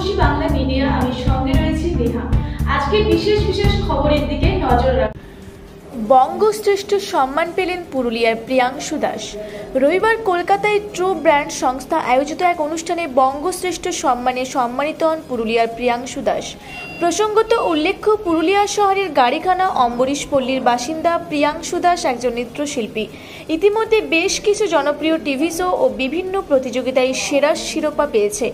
খুশি বাংলা মিডিয়া, আমি সঙ্গে রয়েছি নেহা। আজকে বিশেষ বিশেষ খবরের দিকে নজর রাখ। বঙ্গশ্রেষ্ঠ সম্মান পেলেন পুরুলিয়ার প্রিয়াংশু দাস। রবিবার কলকাতায় ট্রু ব্র্যান্ড সংস্থা আয়োজিত এক অনুষ্ঠানে বঙ্গশ্রেষ্ঠ সম্মানে সম্মানিত হন পুরুলিয়ার প্রিয়াংশু দাস। প্রসঙ্গত উল্লেখ্য, পুরুলিয়া শহরের গাড়িখানা অম্বরীশ পল্লীর বাসিন্দা প্রিয়াংশু দাস একজন নৃত্যশিল্পী। ইতিমধ্যে বেশ কিছু জনপ্রিয় টিভি শো ও বিভিন্ন প্রতিযোগিতায় সেরা শিরোপা পেয়েছে।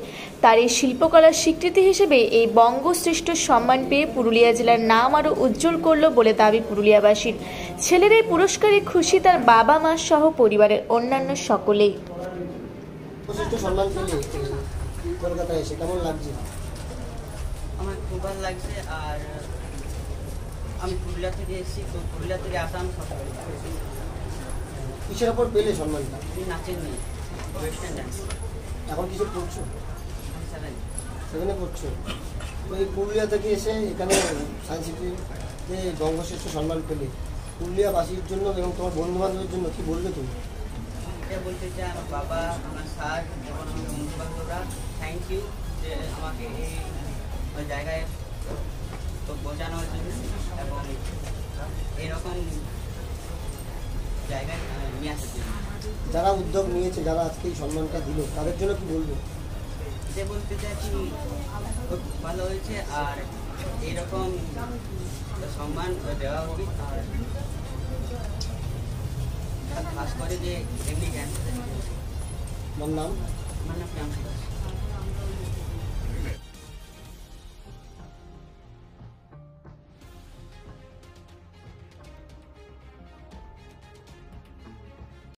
তার এই শিল্পকলার স্বীকৃতি হিসেবে এই বঙ্গশ্রেষ্ঠ সম্মান পেয়ে পুরুলিয়া জেলার নাম আরও উজ্জ্বল করল বলে দাবি পুরুলিয়াবাসীর। ছেলের এই পুরস্কারে খুশি তার বাবা মা সহ পরিবারের অন্যান্য সকলেই। আমার খুব ভালো লাগছে। আর আমি পুরুলিয়া থেকে এসেছি, তো পুরুলিয়া থেকে আসাম সকালে। কিসের ওপর পেলে সম্মানটা? নাচের নিয়ে, ওয়েস্টার্ন ডান্স। এখন কিছু করছো? সেখানে করছো। তো এই পুরুলিয়া থেকে এসে এখানে সায়েন্স সিটিতে বঙ্গশ্রেষ্ঠ সম্মান পেলে পুরুলিয়াবাসীর জন্য এবং তোমার বন্ধু বান্ধবের জন্য কি বলবে তুমি? এটা বলতে চাই আমার বাবা, আমার স্যার এবং আমার বন্ধু বান্ধবরা থ্যাংক ইউ যে আমাকে এই জায়গায় তো পৌঁছানোর জন্য এবং এইরকম জায়গায় নিয়ে আসার জন্য। যারা উদ্যোগ নিয়েছে, যারা আজকে এই সম্মানটা দিল, তাদের জন্য কি বলবো? এটা বলতে চাইছি খুব ভালো হয়েছে, আর এইরকম সম্মান দেওয়া উচিত। আর খাস করে যে এমনি জ্ঞান। আমার নাম প্রিয়াংশু দাস।